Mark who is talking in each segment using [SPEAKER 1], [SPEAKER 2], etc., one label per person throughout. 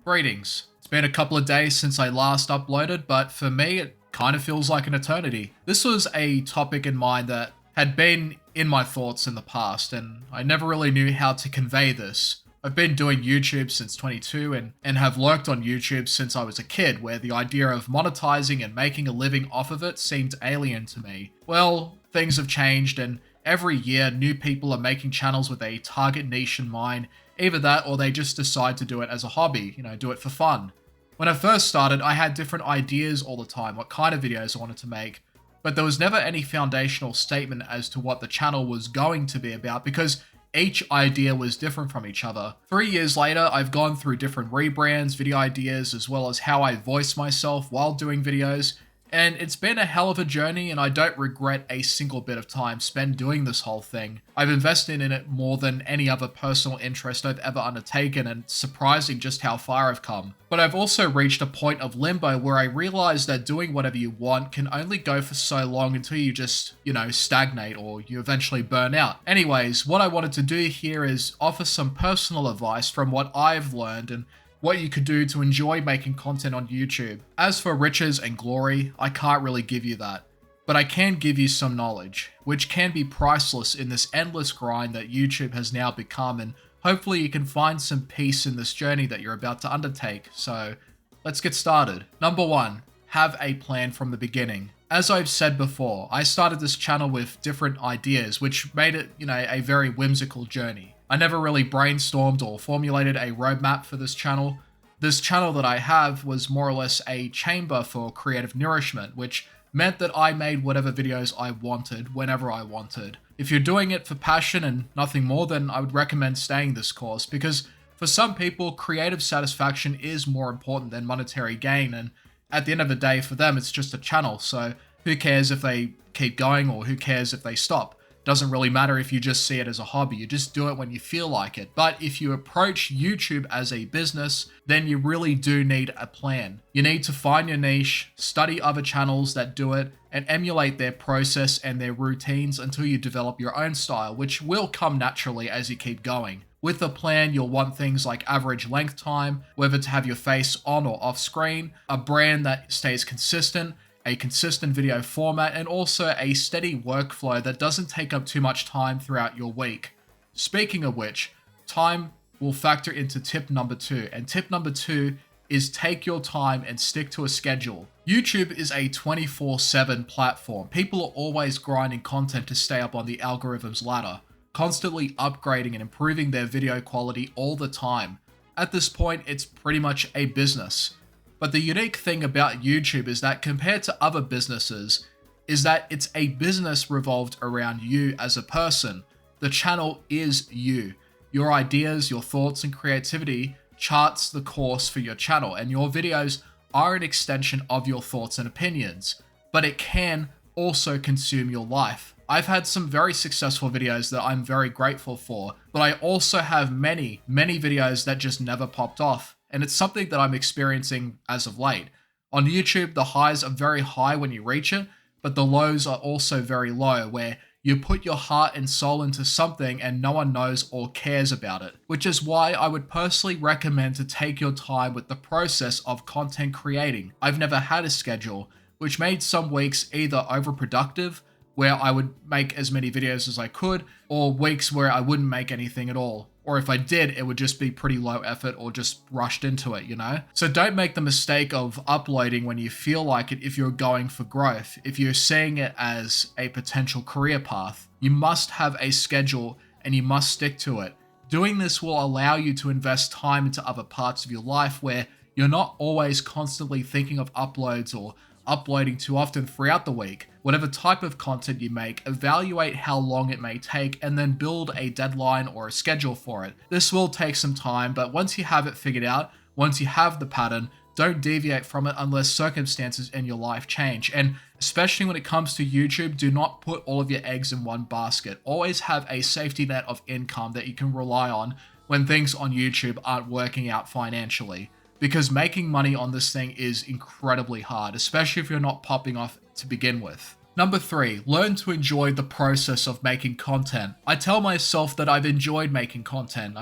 [SPEAKER 1] Greetings. It's been a couple of days since I last uploaded, but for me, it kind of feels like an eternity. This was a topic in mind that had been in my thoughts in the past, and I never really knew how to convey this. I've been doing YouTube since 22 and have lurked on YouTube since I was a kid, where the idea of monetizing and making a living off of it seemed alien to me. Well, things have changed, and every year new people are making channels with a target niche in mind. Either that or they just decide to do it as a hobby, do it for fun. When I first started, I had different ideas all the time, what kind of videos I wanted to make, but there was never any foundational statement as to what the channel was going to be about because each idea was different from each other. 3 years later, I've gone through different rebrands, video ideas, as well as how I voice myself while doing videos, and it's been a hell of a journey, and I don't regret a single bit of time spent doing this whole thing. I've invested in it more than any other personal interest I've ever undertaken, and it's surprising just how far I've come. But I've also reached a point of limbo where I realized that doing whatever you want can only go for so long until you just, stagnate or you eventually burn out. Anyways, what I wanted to do here is offer some personal advice from what I've learned and what you could do to enjoy making content on YouTube. As for riches and glory, I can't really give you that, but I can give you some knowledge, which can be priceless in this endless grind that YouTube has now become, and hopefully you can find some peace in this journey that you're about to undertake. So let's get started. Number 1, have a plan from the beginning. As I've said before, I started this channel with different ideas, which made it, a very whimsical journey. I never really brainstormed or formulated a roadmap for this channel. This channel that I have was more or less a chamber for creative nourishment, which meant that I made whatever videos I wanted, whenever I wanted. If you're doing it for passion and nothing more, then I would recommend staying this course, because for some people, creative satisfaction is more important than monetary gain, and at the end of the day, for them, it's just a channel, so who cares if they keep going or who cares if they stop? Doesn't really matter if you just see it as a hobby, you just do it when you feel like it. But if you approach YouTube as a business, then you really do need a plan. You need to find your niche, study other channels that do it, and emulate their process and their routines until you develop your own style, which will come naturally as you keep going. With a plan, you'll want things like average length time, whether to have your face on or off screen, a brand that stays consistent, a consistent video format, and also a steady workflow that doesn't take up too much time throughout your week. Speaking of which, time will factor into tip number 2, and tip number 2 is take your time and stick to a schedule. YouTube is a 24/7 platform. People are always grinding content to stay up on the algorithm's ladder, constantly upgrading and improving their video quality all the time. At this point, it's pretty much a business. But the unique thing about YouTube is that compared to other businesses, is that it's a business revolved around you as a person. The channel is you. Your ideas, your thoughts, and creativity charts the course for your channel, and your videos are an extension of your thoughts and opinions, but it can also consume your life. I've had some very successful videos that I'm very grateful for, but I also have many videos that just never popped off. And it's something that I'm experiencing as of late. On YouTube, the highs are very high when you reach it, but the lows are also very low, where you put your heart and soul into something and no one knows or cares about it. Which is why I would personally recommend to take your time with the process of content creating. I've never had a schedule, which made some weeks either overproductive, where I would make as many videos as I could, or weeks where I wouldn't make anything at all. Or if I did, it would just be pretty low effort or just rushed into it, So don't make the mistake of uploading when you feel like it if you're going for growth. If you're seeing it as a potential career path, you must have a schedule and you must stick to it. Doing this will allow you to invest time into other parts of your life where you're not always constantly thinking of uploads or uploading too often throughout the week. Whatever type of content you make, evaluate how long it may take and then build a deadline or a schedule for it. This will take some time, but once you have it figured out, once you have the pattern, don't deviate from it unless circumstances in your life change. And especially when it comes to YouTube, do not put all of your eggs in one basket. Always have a safety net of income that you can rely on when things on YouTube aren't working out financially. Because making money on this thing is incredibly hard, especially if you're not popping off to begin with. Number 3, learn to enjoy the process of making content. I tell myself that I've enjoyed making content.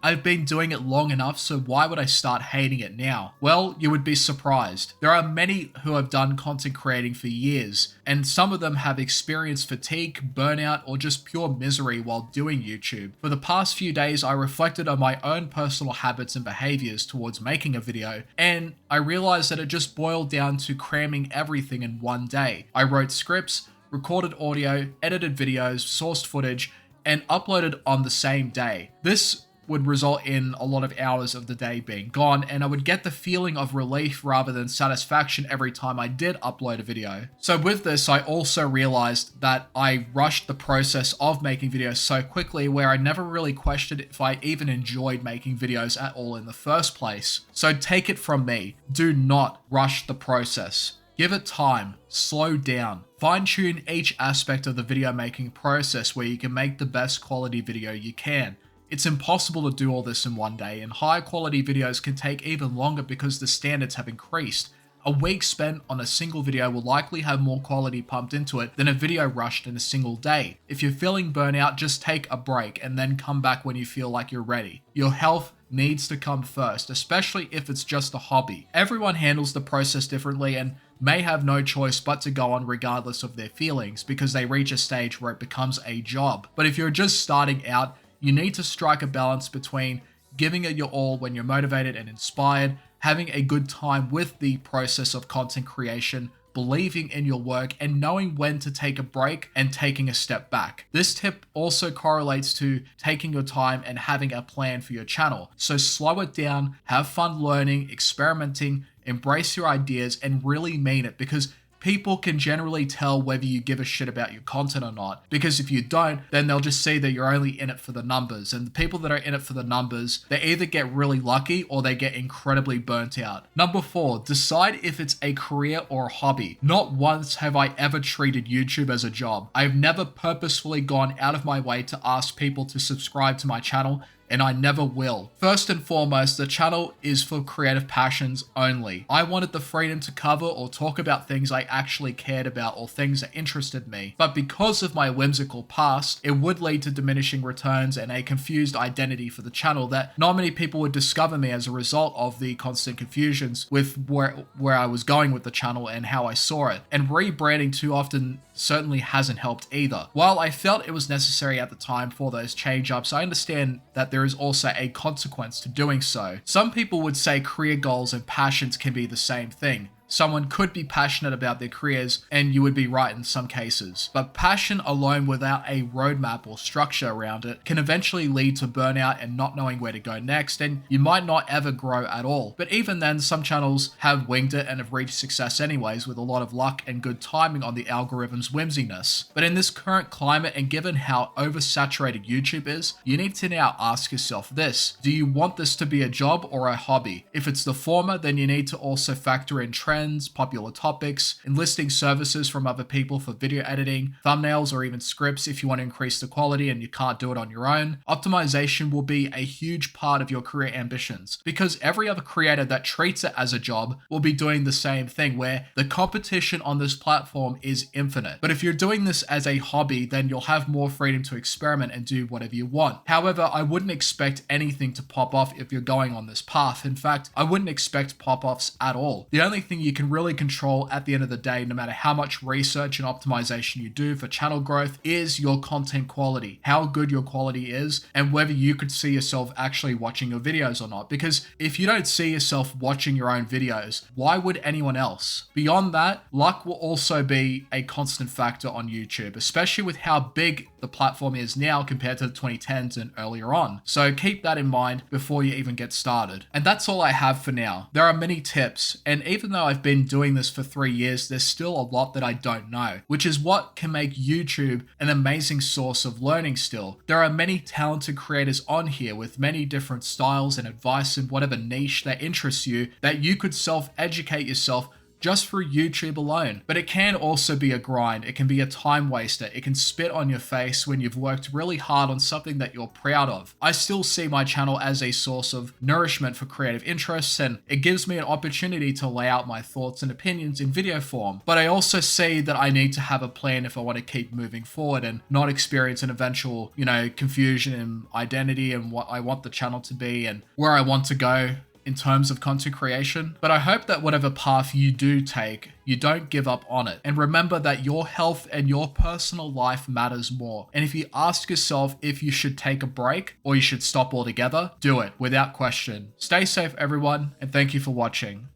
[SPEAKER 1] I've been doing it long enough, so why would I start hating it now? Well, you would be surprised. There are many who have done content creating for years, and some of them have experienced fatigue, burnout, or just pure misery while doing YouTube. For the past few days, I reflected on my own personal habits and behaviors towards making a video, and I realized that it just boiled down to cramming everything in one day. I wrote scripts, recorded audio, edited videos, sourced footage, and uploaded on the same day. This would result in a lot of hours of the day being gone, and I would get the feeling of relief rather than satisfaction every time I did upload a video. So with this, I also realized that I rushed the process of making videos so quickly where I never really questioned if I even enjoyed making videos at all in the first place. So take it from me, do not rush the process. Give it time, slow down, fine-tune each aspect of the video making process where you can make the best quality video you can. It's impossible to do all this in one day, and high quality videos can take even longer because the standards have increased. A week spent on a single video will likely have more quality pumped into it than a video rushed in a single day. If you're feeling burnout, just take a break and then come back when you feel like you're ready. Your health needs to come first, especially if it's just a hobby. Everyone handles the process differently and may have no choice but to go on regardless of their feelings because they reach a stage where it becomes a job. But if you're just starting out, you need to strike a balance between giving it your all when you're motivated and inspired, having a good time with the process of content creation, believing in your work, and knowing when to take a break and taking a step back. This tip also correlates to taking your time and having a plan for your channel. So slow it down, have fun learning, experimenting, embrace your ideas, and really mean it, because people can generally tell whether you give a shit about your content or not. Because if you don't, then they'll just see that you're only in it for the numbers. And the people that are in it for the numbers, they either get really lucky or they get incredibly burnt out. Number 4, decide if it's a career or a hobby. Not once have I ever treated YouTube as a job. I've never purposefully gone out of my way to ask people to subscribe to my channel, and I never will. First and foremost, the channel is for creative passions only. I wanted the freedom to cover or talk about things I actually cared about or things that interested me. But because of my whimsical past, it would lead to diminishing returns and a confused identity for the channel that not many people would discover me as a result of the constant confusions with where I was going with the channel and how I saw it. And rebranding too often certainly hasn't helped either. While I felt it was necessary at the time for those change-ups, I understand that there is also a consequence to doing so. Some people would say career goals and passions can be the same thing. Someone could be passionate about their careers, and you would be right in some cases. But passion alone without a roadmap or structure around it can eventually lead to burnout and not knowing where to go next, and you might not ever grow at all. But even then, some channels have winged it and have reached success anyways with a lot of luck and good timing on the algorithm's whimsiness. But in this current climate, and given how oversaturated YouTube is, you need to now ask yourself this: do you want this to be a job or a hobby? If it's the former, then you need to also factor in trends, popular topics, enlisting services from other people for video editing, thumbnails, or even scripts if you want to increase the quality and you can't do it on your own. Optimization will be a huge part of your career ambitions, because every other creator that treats it as a job will be doing the same thing, where the competition on this platform is infinite. But if you're doing this as a hobby, then you'll have more freedom to experiment and do whatever you want. However, I wouldn't expect anything to pop off if you're going on this path. In fact, I wouldn't expect pop-offs at all. The only thing you can really control at the end of the day, no matter how much research and optimization you do for channel growth, is your content quality, how good your quality is, and whether you could see yourself actually watching your videos or not. Because if you don't see yourself watching your own videos, why would anyone else? Beyond that, luck will also be a constant factor on YouTube, especially with how big the platform is now compared to the 2010s and earlier on. So keep that in mind before you even get started. And that's all I have for now. There are many tips, and even though I've been doing this for 3 years, there's still a lot that I don't know, which is what can make YouTube an amazing source of learning still. There are many talented creators on here with many different styles and advice in whatever niche that interests you, that you could self-educate yourself just through YouTube alone. But it can also be a grind. It can be a time waster. It can spit on your face when you've worked really hard on something that you're proud of. I still see my channel as a source of nourishment for creative interests, and it gives me an opportunity to lay out my thoughts and opinions in video form. But I also see that I need to have a plan if I want to keep moving forward and not experience an eventual, confusion in identity and what I want the channel to be and where I want to go in terms of content creation. But I hope that whatever path you do take, you don't give up on it. And remember that your health and your personal life matters more. And if you ask yourself if you should take a break or you should stop altogether, do it without question. Stay safe, everyone, and thank you for watching.